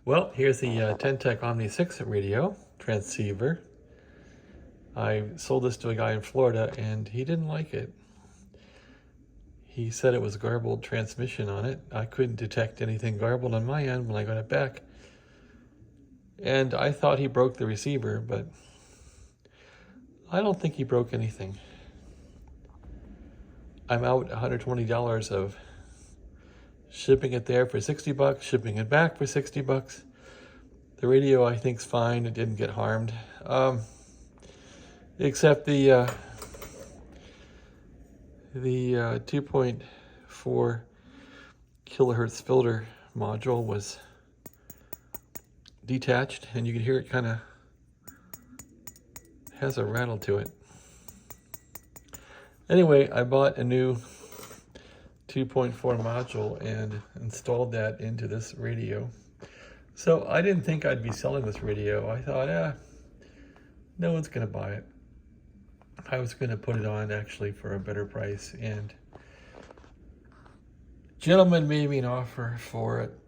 Well, here's the Tec Omni 6 radio transceiver. I sold this to a guy in Florida and he didn't like it. He said it was garbled transmission on it. I couldn't detect anything garbled on my end when I got it back. And I thought he broke the receiver, but I don't think he broke anything. I'm out $120 of shipping it there for 60 bucks, shipping it back for 60 bucks. The radio I think's fine. It didn't get harmed. Except the 2.4 kilohertz filter module was detached, and you can hear it kind of has a rattle to it. Anyway, I bought a new 2.4 module and installed that into this radio. So I didn't think I'd be selling this radio. I thought, no one's going to buy it. I was going to put it on actually for a better price, and gentleman made me an offer for it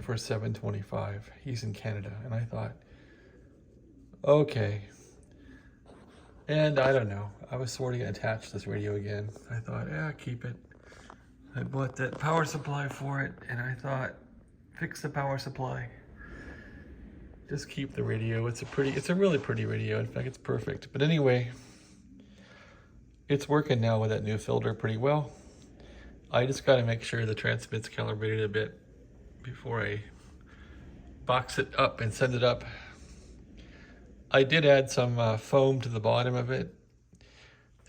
for $725. He's in Canada, and I thought, okay. And I don't know, I was sort of going to attach this radio again. I thought, keep it. I bought that power supply for it, and I thought, fix the power supply. Just keep the radio. It's a really pretty radio. In fact, it's perfect. But anyway, it's working now with that new filter pretty well. I just got to make sure the transmit's calibrated a bit before I box it up and send it up. I did add some foam to the bottom of it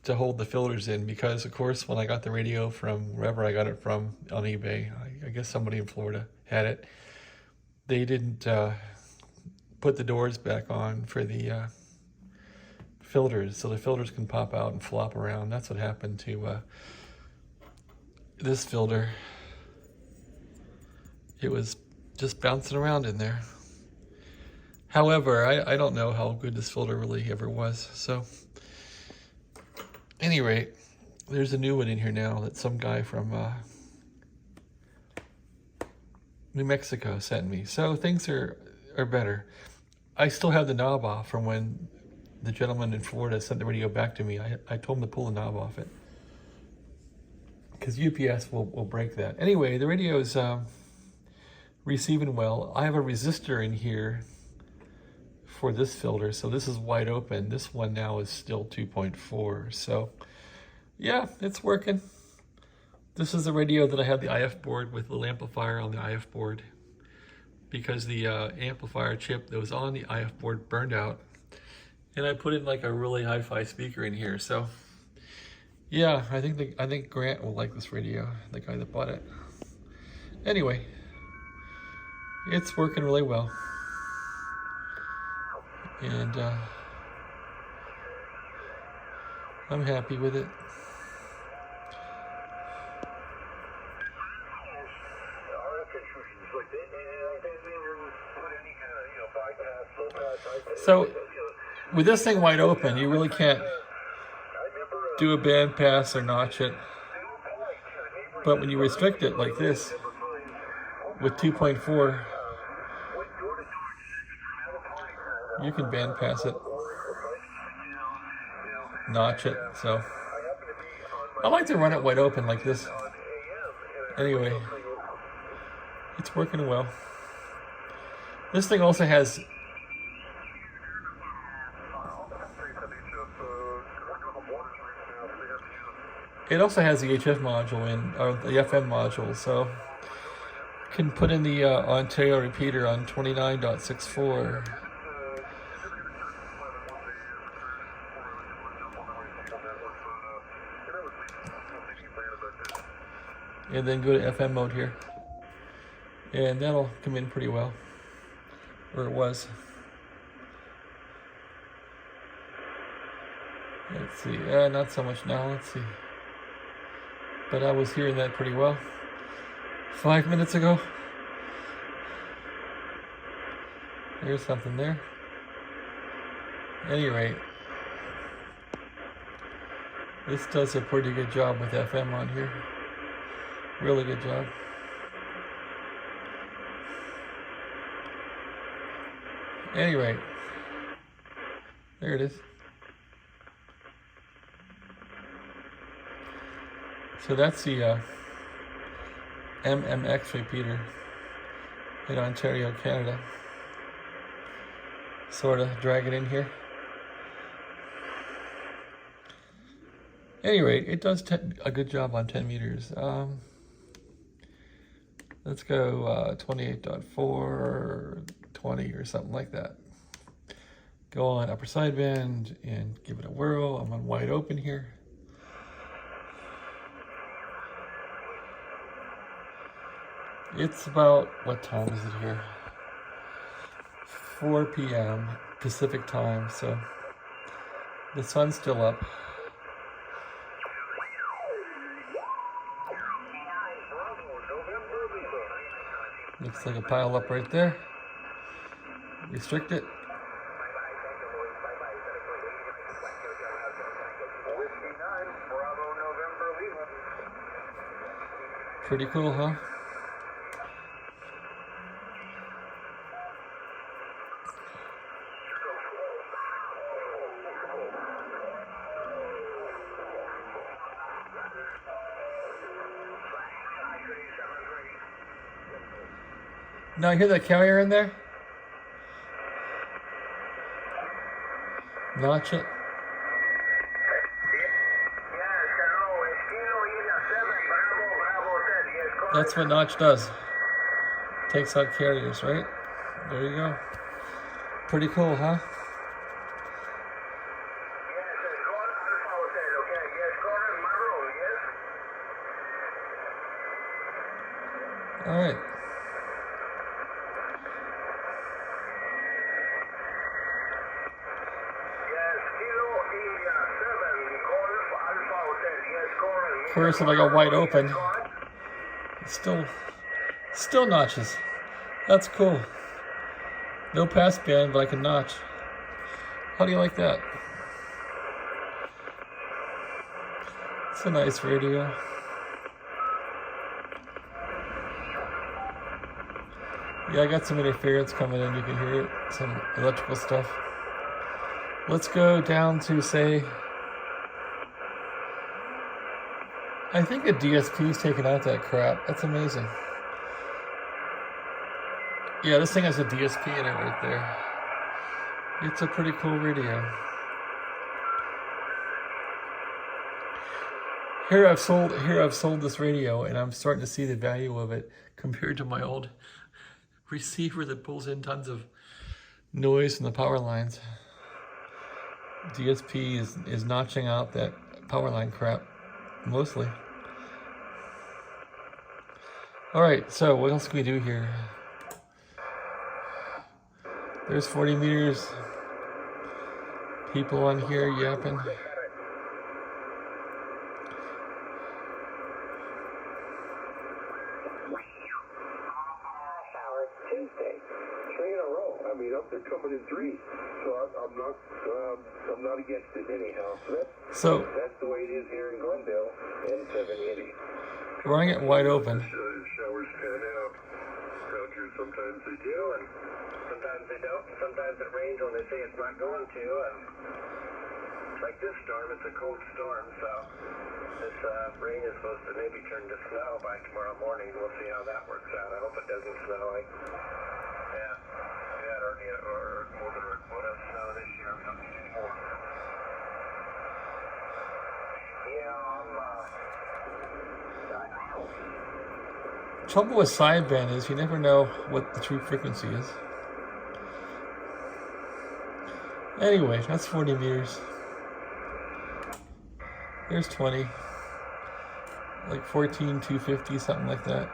to hold the filters in, because of course when I got the radio from wherever I got it from on eBay, I guess somebody in Florida had it, they didn't put the doors back on for the filters, so the filters can pop out and flop around. That's what happened to this filter. It was just bouncing around in there. However, I don't know how good this filter really ever was. So, any rate, there's a new one in here now that some guy from New Mexico sent me. So things are better. I still have the knob off from when the gentleman in Florida sent the radio back to me. I told him to pull the knob off it, because UPS will break that. Anyway, the radio is receiving well. I have a resistor in here for this filter, so this is wide open. This one now is still 2.4. So yeah, it's working. This is the radio that I had the IF board with, little amplifier on the IF board, because the amplifier chip that was on the IF board burned out, and I put in like a really hi-fi speaker in here. So yeah, I think Grant will like this radio, the guy that bought it. Anyway, it's working really well, and I'm happy with it. So with this thing wide open, you really can't do a band pass or notch it. But when you restrict it like this with 2.4, you can band pass it, notch it. So I like to run it wide open like this. Anyway, it's working well. This thing also has the HF module in, or the FM module, so you can put in the Ontario repeater on 29.64. And then go to FM mode here, and that'll come in pretty well, or it was. Let's see, not so much now, let's see. But I was hearing that pretty well 5 minutes ago. There's something there. At any rate, this does a pretty good job with FM on here. Really good job. Anyway, there it is. So that's the MMX repeater in Ontario, Canada. Sort of drag it in here. Anyway, it does a good job on 10 meters. Let's go 28.4, 20 or something like that. Go on upper sideband and give it a whirl. I'm on wide open here. It's about, what time is it here? 4 p.m. Pacific time, so the sun's still up. Looks like a pile up right there. Restrict it. Pretty cool, huh? Now, hear that carrier in there? Notch it. That's what notch does. Takes out carriers, right? There you go. Pretty cool, huh? All right. Of course, if I go wide open, it's still notches. That's cool. No pass band, but I can notch. How do you like that? It's a nice radio. Yeah, I got some interference coming in. You can hear it. Some electrical stuff. Let's go down to, say, I think a DSP's taking out that crap. That's amazing. Yeah, this thing has a DSP in it right there. It's a pretty cool radio. Here I've sold this radio, and I'm starting to see the value of it compared to my old receiver that pulls in tons of noise from the power lines. DSP is notching out that power line crap, mostly. All right, so what else can we do here? There's 40 meters. People on here yapping. They're coming in 3, so I'm not against it anyhow. So that's the way it is here in Glendale in 780. Running it wide open. Showers pan out. Sometimes they do, and sometimes they don't. Sometimes it rains when they say it's not going to, and like this storm, it's a cold storm, so this rain is supposed to maybe turn to snow by tomorrow morning. We'll see how that works out. I hope it doesn't snow. Or more than what else snow this year. We don't need any more. Trouble with sideband is you never know what the true frequency is. Anyway, that's 40 meters. There's 20. Like 14, 250, something like that.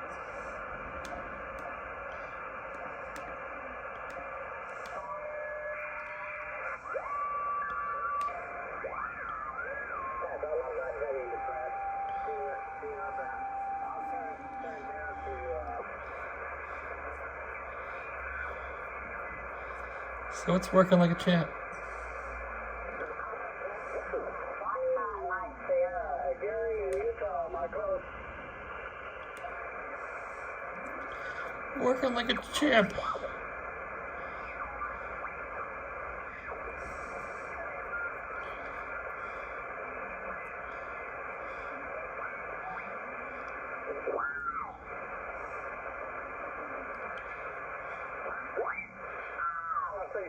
So it's working like a champ. Working like a champ.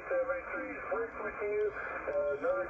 Everybody's worked with you. North.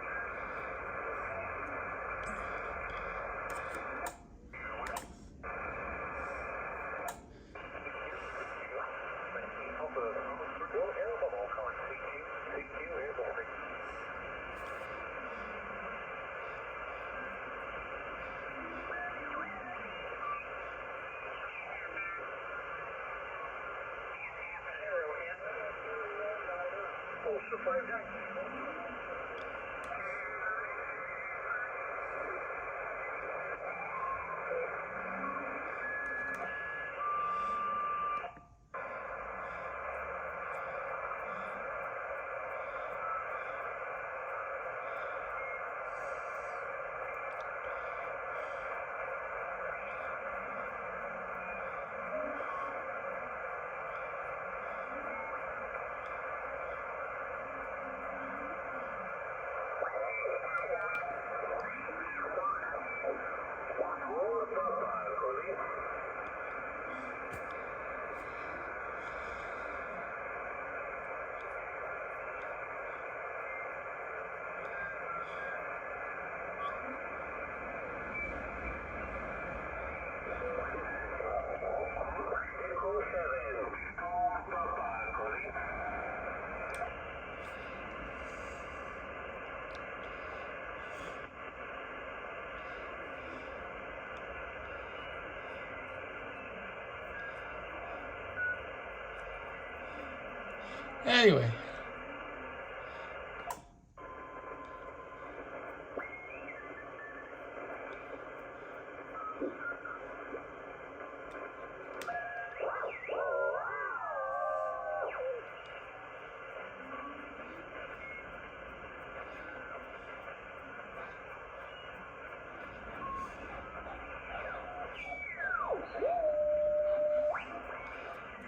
Anyway.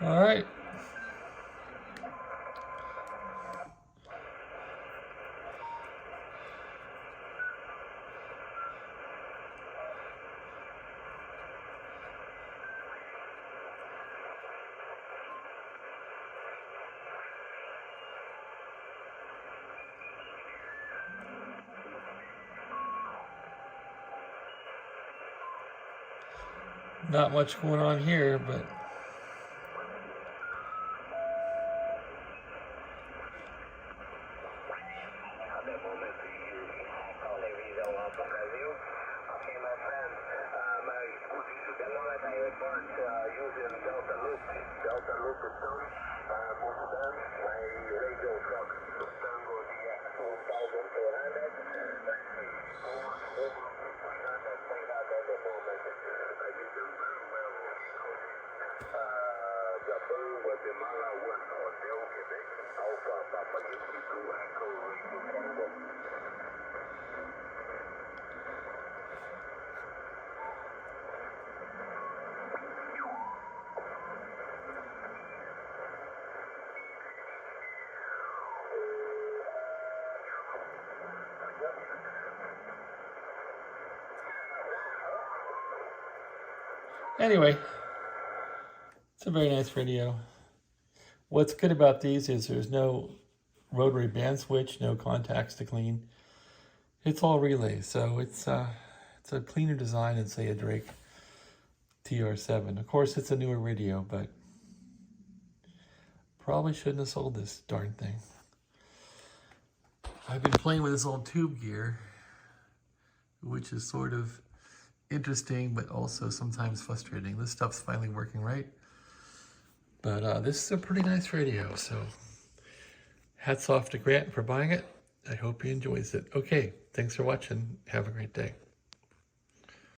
All right. Not much going on here, but Using Delta Loop is done. Most of them, my radio truck, Tango DX 2400. Let's see, over 50% that's played out at the moment. I did them very well. Japan, Guatemala, 1 Hotel, Quebec, Alpha, Papa, Yankee, 2, Echo, Radio Tango. anyway, it's a very nice radio. What's good about these is there's no rotary band switch, no contacts to clean. It's all relays, so it's a cleaner design than, say, a Drake TR7. Of course, it's a newer radio, but probably shouldn't have sold this darn thing. I've been playing with this old tube gear, which is sort of interesting, but also sometimes frustrating. This stuff's finally working right. But this is a pretty nice radio, so hats off to Grant for buying it. I hope he enjoys it. Okay, thanks for watching. Have a great day.